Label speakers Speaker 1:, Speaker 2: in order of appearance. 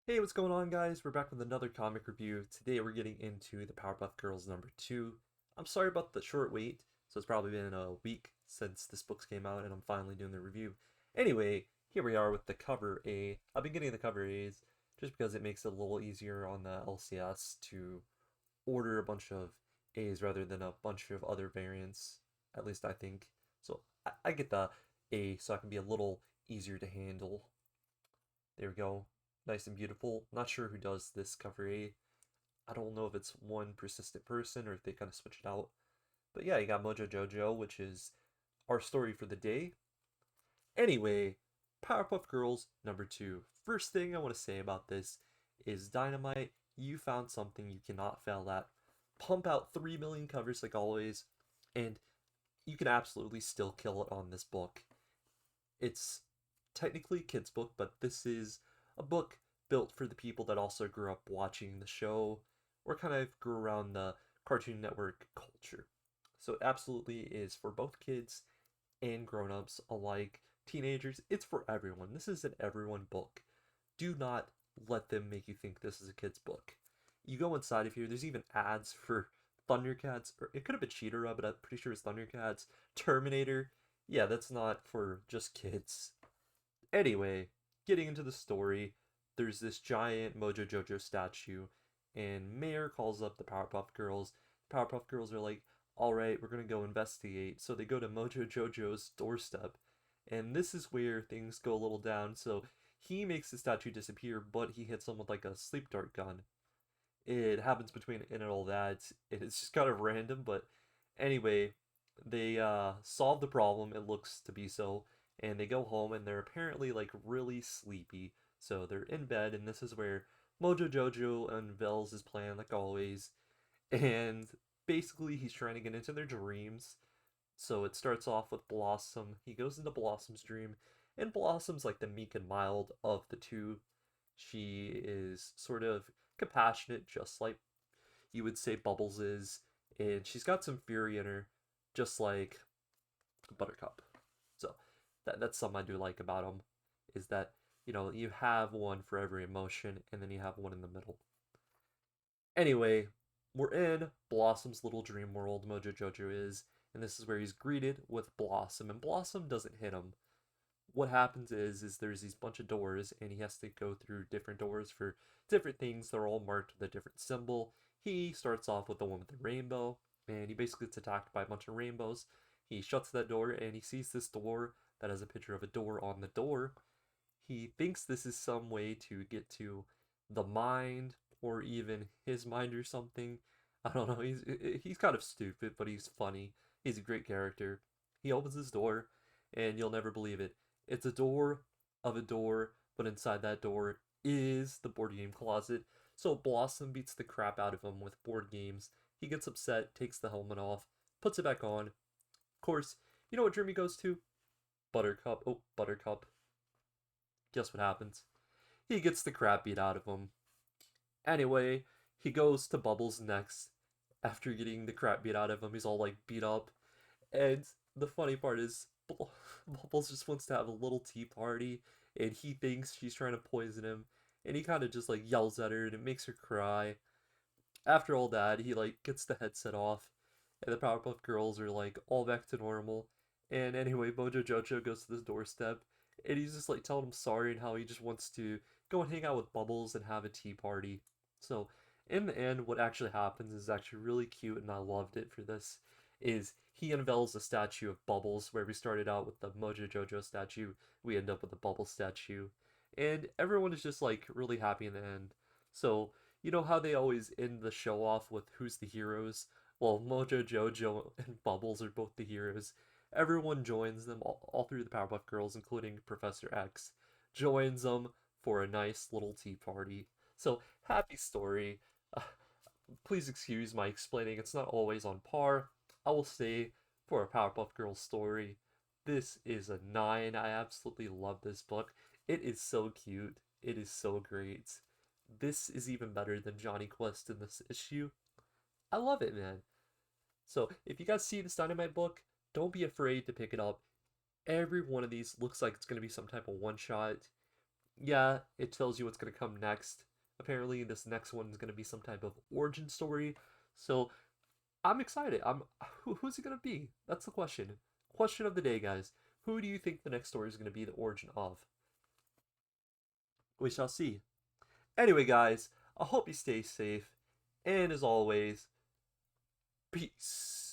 Speaker 1: Hey, what's going on, guys? We're back with another comic review. Today we're getting into the Powerpuff Girls #2. I'm sorry about the short wait, so it's probably been a week since this book came out and I'm finally doing the review. Anyway, here we are with the cover A. I've been getting the cover A's just because it makes it a little easier on the LCS to order a bunch of A's rather than a bunch of other variants, at least I think. So I get the A so I can be a little easier to handle. There we go. Nice and beautiful. Not sure who does this cover A. I don't know if it's one persistent person or if they kind of switch it out. But yeah, you got Mojo Jojo, which is our story for the day. Anyway, Powerpuff Girls #2. First thing I want to say about this is Dynamite, you found something you cannot fail at. Pump out 3 million covers like always, and you can absolutely still kill it on this book. It's technically a kid's book, but this is a book built for the people that also grew up watching the show or kind of grew around the Cartoon Network culture. So it absolutely is for both kids and grown-ups alike, teenagers. It's for everyone. This is an everyone book. Do not let them make you think this is a kid's book. You go inside of here, there's even ads for Thundercats, or it could have been Cheetah, but I'm pretty sure it's Thundercats, Terminator. Yeah, that's not for just kids. Anyway, getting into the story, there's this giant Mojo Jojo statue, and Mayor calls up the Powerpuff Girls. The Powerpuff Girls are like, alright, we're gonna go investigate. So they go to Mojo Jojo's doorstep, and this is where things go a little down. So he makes the statue disappear, but he hits them with like a sleep dart gun. It happens between it and all that. It's just kind of random, but anyway, they solve the problem, it looks to be so, and they go home and they're apparently like really sleepy. So they're in bed, and this is where Mojo Jojo unveils his plan like always. And basically he's trying to get into their dreams. So it starts off with Blossom. He goes into Blossom's dream, and Blossom's like the meek and mild of the two. She is sort of compassionate, just like you would say Bubbles is, and she's got some fury in her, just like Buttercup. So that's something I do like about them, is that you have one for every emotion, and then you have one in the middle. Anyway, we're in Blossom's little dream world. Mojo Jojo is, and this is where he's greeted with Blossom, and Blossom doesn't hit him. What happens is there's these bunch of doors, and he has to go through different doors for different things. They're all marked with a different symbol. He starts off with the one with the rainbow, and he basically gets attacked by a bunch of rainbows. He shuts that door, and he sees this door that has a picture of a door on the door. He thinks this is some way to get to the mind, or even his mind or something. I don't know. He's kind of stupid, but he's funny. He's a great character. He opens his door, and you'll never believe it. It's a door of a door, but inside that door is the board game closet. So Blossom beats the crap out of him with board games. He gets upset, takes the helmet off, puts it back on. Of course, you know what dream he goes to? Buttercup. Oh, Buttercup. Guess what happens? He gets the crap beat out of him. Anyway, he goes to Bubbles next. After getting the crap beat out of him, he's all like beat up. And the funny part is, Bubbles just wants to have a little tea party, and he thinks she's trying to poison him, and he kind of just like yells at her, and it makes her cry. After all that, he like gets the headset off, and the Powerpuff Girls are like all back to normal. And anyway, Mojo Jojo goes to this doorstep, and he's just like telling him sorry and how he just wants to go and hang out with Bubbles and have a tea party. So in the end, what actually happens is actually really cute, and I loved it for this. Is he unveils a statue of Bubbles, where we started out with the Mojo Jojo statue, we end up with the Bubbles statue, and everyone is just like really happy in the end. So you know how they always end the show off with who's the heroes? Well, Mojo Jojo and Bubbles are both the heroes. Everyone joins them, all through the Powerpuff Girls, including Professor X, joins them for a nice little tea party. So, happy story. Uh, Please excuse my explaining, it's not always on par. I will say, for a Powerpuff Girls story, this is a 9. I absolutely love this book. It is so cute. It is so great. This is even better than Johnny Quest in this issue. I love it, man. So, if you guys see this Dynamite book, don't be afraid to pick it up. Every one of these looks like it's going to be some type of one shot. Yeah, it tells you what's going to come next. Apparently, this next one is going to be some type of origin story. So I'm excited. Who's it going to be? That's the question. Question of the day, guys. Who do you think the next story is going to be the origin of? We shall see. Anyway, guys, I hope you stay safe. And as always, peace.